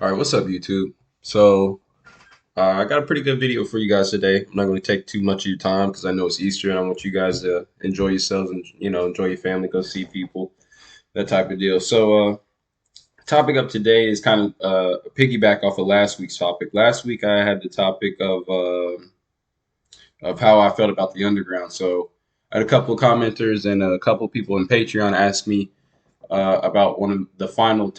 All right, what's up, YouTube? So, I got a pretty good video for you guys today. I'm not going to take too much of your time because I know it's Easter and I want you guys to enjoy yourselves and enjoy your family, go see people, that type of deal. Topic of today is kind of a piggyback off of last week's topic. Last week I had the topic of how I felt about the underground. So, I had a couple of commenters and a couple of people in Patreon ask me about one of the final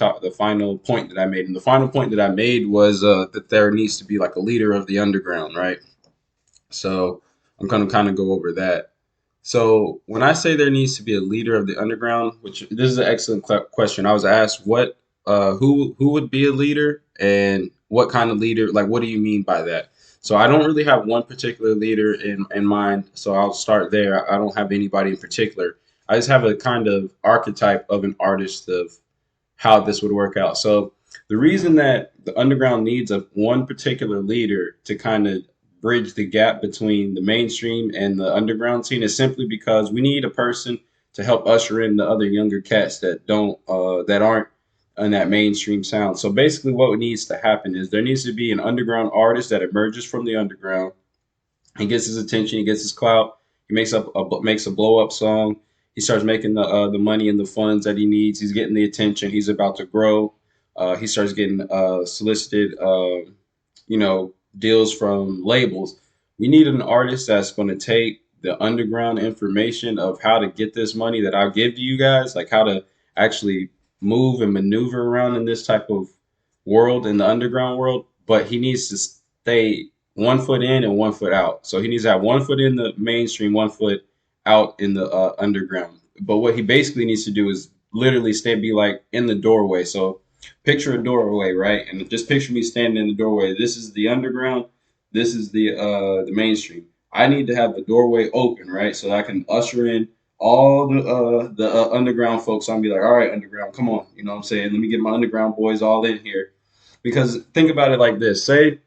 point that I made. And the final point that I made was that there needs to be like a leader of the underground, right? So I'm going to kind of go over that. So when I say there needs to be a leader of the underground, which this is an excellent question. I was asked who would be a leader and what kind of leader, like what do you mean by that? So I don't really have one particular leader in mind. So I'll start there. I don't have anybody in particular. I just have a kind of archetype of an artist of how this would work out. So the reason that the underground needs a one particular leader to kind of bridge the gap between the mainstream and the underground scene is simply because we need a person to help usher in the other younger cats that aren't in that mainstream sound. So basically what needs to happen is there needs to be an underground artist that emerges from the underground. He gets his attention, he gets his clout, he makes a blow up song. He starts making the money and the funds that he needs. He's getting the attention. He's about to grow. He starts getting solicited, deals from labels. We need an artist that's going to take the underground information of how to get this money that I'll give to you guys, like how to actually move and maneuver around in this type of world, in the underground world. But he needs to stay 1 foot in and 1 foot out. So he needs to have 1 foot in the mainstream, 1 foot out in the underground. But what he basically needs to do is literally be like in the doorway. So picture a doorway, right? And just picture me standing in the doorway. This is the underground. This is the mainstream. I need to have the doorway open, right, so that I can usher in all the underground folks. I'm be like, all right, underground, come on, you know what I'm saying? Let me get my underground boys all in here. Because think about it like this: say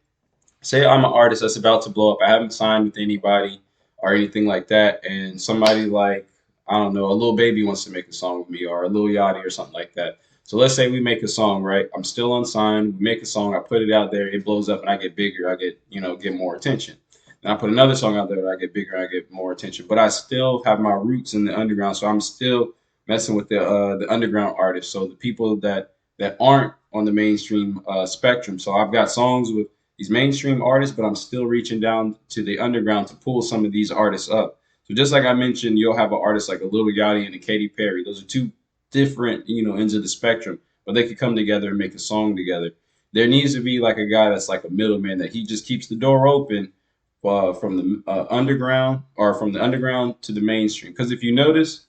I'm an artist that's about to blow up. I haven't signed with anybody or anything like that, and somebody like I don't know, a little baby wants to make a song with me, or a little Yachty or something like that. So let's say we make a song, right? I'm still unsigned. We make a song. I put it out there. It blows up, and I get bigger. I get more attention. And I put another song out there. I get bigger. I get more attention. But I still have my roots in the underground, so I'm still messing with the underground artists. So the people that aren't on the mainstream spectrum. So I've got songs with these mainstream artists, but I'm still reaching down to the underground to pull some of these artists up. So just like I mentioned, you'll have an artist like a Little Yachty and a Katy Perry. Those are two different, ends of the spectrum, but they could come together and make a song together. There needs to be like a guy that's like a middleman that he just keeps the door open from the underground or from the underground to the mainstream. Because if you notice,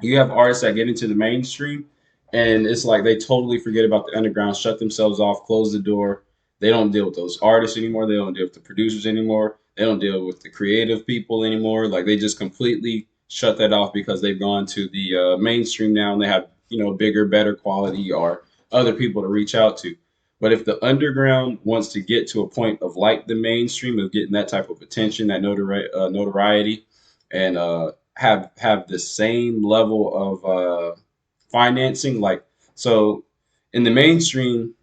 you have artists that get into the mainstream and it's like they totally forget about the underground, shut themselves off, close the door. They don't deal with those artists anymore. They don't deal with the producers anymore. They don't deal with the creative people anymore. Like they just completely shut that off because they've gone to the mainstream now and they have, bigger, better quality or other people to reach out to. But if the underground wants to get to a point of like the mainstream, of getting that type of attention, that notoriety, and have the same level of financing. Like, so in the mainstream,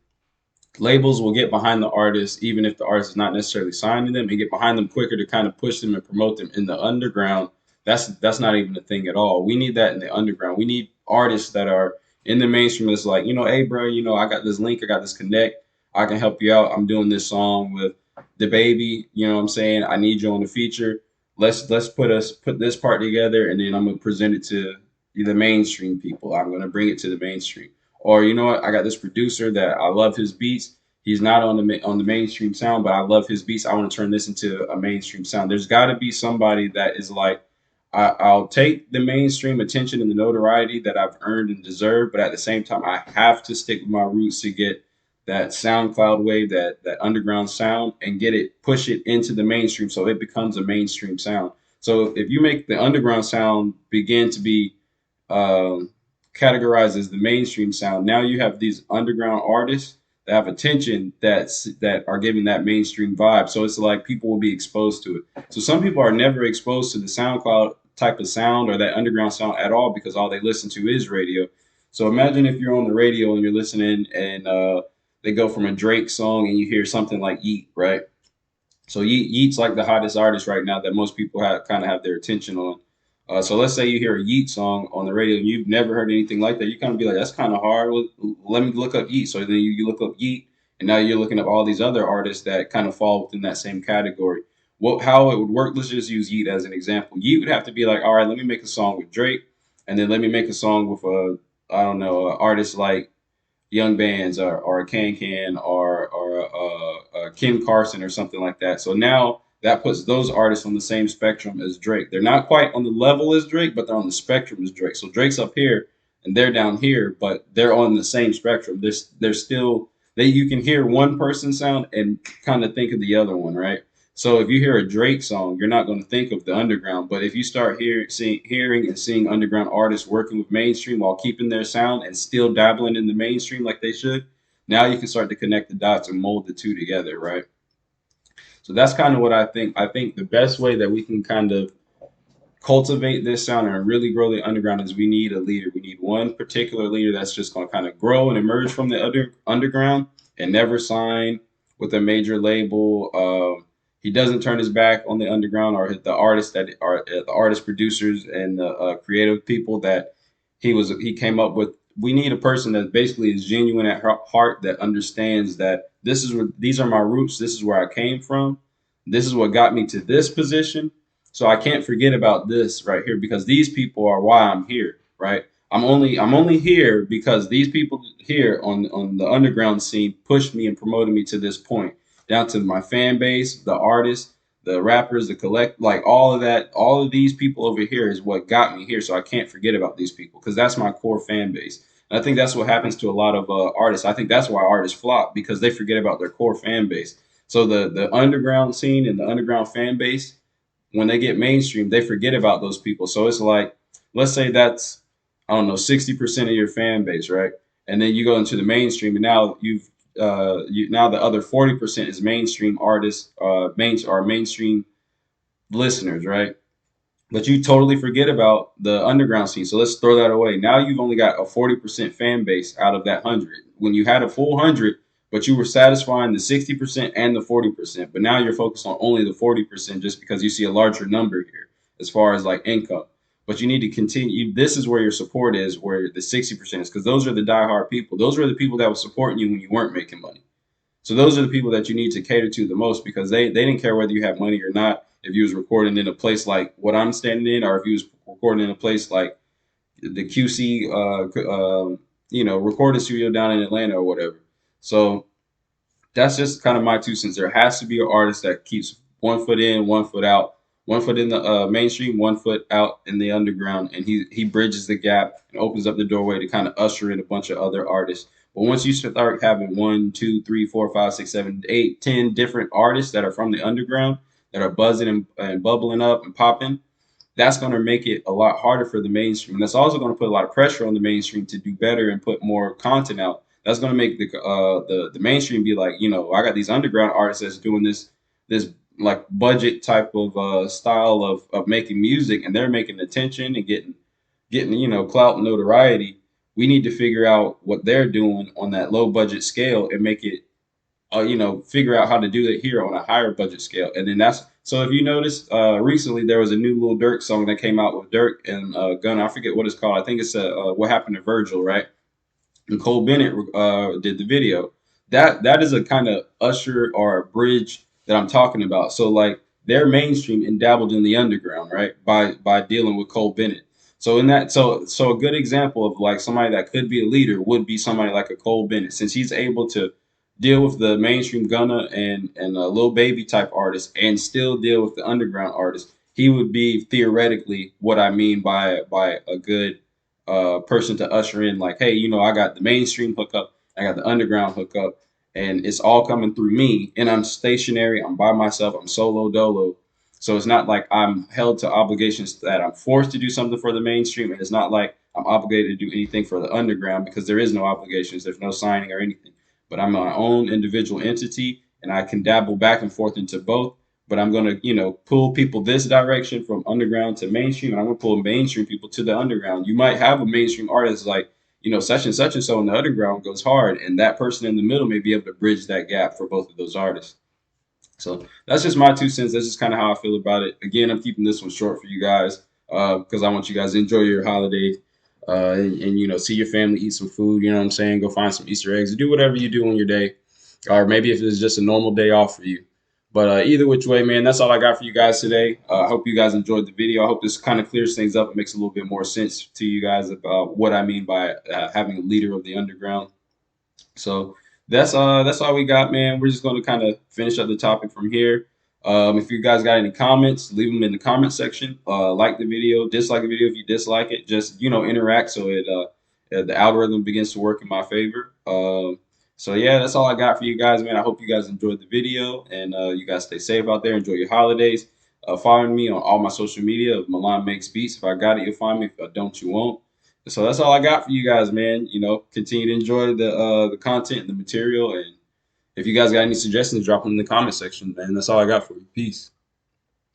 labels will get behind the artist even if the artist is not necessarily signing them, and get behind them quicker to kind of push them and promote them. In the underground, that's not even a thing at all. We need that in the underground. We need artists that are in the mainstream that's like, hey bro, I got this link, I got this connect, I can help you out. I'm doing this song with the baby, you know what I'm saying? I need you on the feature. Let's put this part together, and then I'm gonna present it to the mainstream people. I'm gonna bring it to the mainstream. Or you know what? I got this producer that I love his beats. He's not on the mainstream sound, but I love his beats. I want to turn this into a mainstream sound. There's got to be somebody that is like, I'll take the mainstream attention and the notoriety that I've earned and deserved, but at the same time, I have to stick with my roots to get that SoundCloud wave, that underground sound, and push it into the mainstream so it becomes a mainstream sound. So if you make the underground sound begin to be um, categorized as the mainstream sound, now you have these underground artists that have attention that are giving that mainstream vibe. So it's like people will be exposed to it. So some people are never exposed to the SoundCloud type of sound or that underground sound at all because all they listen to is radio. So imagine if you're on the radio and you're listening and they go from a Drake song and you hear something like Yeet, right? So Yeat's like the hottest artist right now that most people have kind of have their attention on. So let's say you hear a Yeat song on the radio and you've never heard anything like that. You kind of be like, that's kind of hard. Well, let me look up Yeat. So then you look up Yeat, and now you're looking up all these other artists that kind of fall within that same category. How it would work? Let's just use Yeat as an example. Yeat would have to be like, all right, let me make a song with Drake, and then let me make a song with a I don't know, an artist like young bands or a Can or Kim Carson or something like that. So now that puts those artists on the same spectrum as Drake. They're not quite on the level as Drake, but they're on the spectrum as Drake. So Drake's up here and they're down here, but they're on the same spectrum. They're still they you can hear one person sound and kind of think of the other one, right? So if you hear a Drake song, you're not going to think of the underground. But if you start hearing and seeing underground artists working with mainstream while keeping their sound and still dabbling in the mainstream like they should, now you can start to connect the dots and mold the two together, right? So that's kind of what I think. I think the best way that we can kind of cultivate this sound and really grow the underground is we need a leader. We need one particular leader that's just going to kind of grow and emerge from the underground and never sign with a major label. He doesn't turn his back on the underground or the artists that are the artist producers and the creative people that he came up with. We need a person that basically is genuine at heart that understands that these are my roots. This is where I came from. This is what got me to this position, so I can't forget about this right here because these people are why I'm here, right? I'm only here because these people here on the underground scene pushed me and promoted me to this point, down to my fan base, the artists, the rappers, the collect, like all of that, all of these people over here is what got me here. So I can't forget about these people because that's my core fan base. And I think that's what happens to a lot of artists. I think that's why artists flop because they forget about their core fan base. So the underground scene and the underground fan base when they get mainstream, they forget about those people. So it's like, let's say that's, I don't know, 60% of your fan base, right? And then you go into the mainstream, and now now the other 40% is mainstream artists, mainstream listeners, right? But you totally forget about the underground scene. So let's throw that away. Now you've only got a 40% fan base out of that 100. When you had a full 100, but you were satisfying the 60% and the 40%. But now you're focused on only the 40% just because you see a larger number here as far as like income. But you need to continue. This is where your support is, where the 60% is, because those are the diehard people. Those were the people that were supporting you when you weren't making money. So those are the people that you need to cater to the most because they didn't care whether you had money or not. If you was recording in a place like what I'm standing in, or if you was recording in a place like the QC, recording studio down in Atlanta or whatever. So that's just kind of my 2 cents. There has to be an artist that keeps one foot in, one foot out, one foot in the mainstream, one foot out in the underground, and he bridges the gap and opens up the doorway to kind of usher in a bunch of other artists. But once you start having one, two, three, four, five, six, seven, eight, 10 different artists that are from the underground that are buzzing and bubbling up and popping, that's going to make it a lot harder for the mainstream. And that's also going to put a lot of pressure on the mainstream to do better and put more content out. That's going to make the mainstream be like, I got these underground artists that's doing this like budget type of style of making music, and they're making attention and getting clout and notoriety. We need to figure out what they're doing on that low budget scale and make it figure out how to do it here on a higher budget scale. And then that's so if you notice, recently there was a new Lil Durk song that came out with Dirk and Gunna. I forget what it's called. I think it's What Happened to Virgil, right? And Cole Bennett did the video. That is a kind of usher or a bridge that I'm talking about. So like they're mainstream and dabbled in the underground, right? By dealing with Cole Bennett. So in that, so a good example of like somebody that could be a leader would be somebody like a Cole Bennett, since he's able to deal with the mainstream Gunna and a little baby type artist and still deal with the underground artist. He would be theoretically what I mean by a good person to usher in, like, hey, I got the mainstream hookup, I got the underground hookup, and it's all coming through me. And I'm stationary, I'm by myself, I'm solo dolo. So it's not like I'm held to obligations that I'm forced to do something for the mainstream. And it's not like I'm obligated to do anything for the underground because there is no obligations, there's no signing or anything. But I'm my own individual entity and I can dabble back and forth into both, but I'm gonna, pull people this direction from underground to mainstream, and I'm gonna pull mainstream people to the underground. You might have a mainstream artist like, such and so in the underground goes hard, and that person in the middle may be able to bridge that gap for both of those artists. So that's just my 2 cents. That's just kind of how I feel about it. Again, I'm keeping this one short for you guys because I want you guys to enjoy your holiday and see your family, eat some food. You know what I'm saying? Go find some Easter eggs, do whatever you do on your day, or maybe if it's just a normal day off for you. But either which way, man, that's all I got for you guys today. I hope you guys enjoyed the video. I hope this kind of clears things up and makes a little bit more sense to you guys about what I mean by having a leader of the underground. So that's all we got, man. We're just going to kind of finish up the topic from here. If you guys got any comments, leave them in the comment section. Like the video, dislike the video if you dislike it. Just interact so the algorithm begins to work in my favor. So yeah, that's all I got for you guys, man. I hope you guys enjoyed the video and you guys stay safe out there. Enjoy your holidays. Follow me on all my social media of Milan Makes Beats. If I got it, you'll find me. If I don't, you won't. So that's all I got for you guys, man. Continue to enjoy the content and the material. And if you guys got any suggestions, drop them in the comment section. And that's all I got for you. Peace.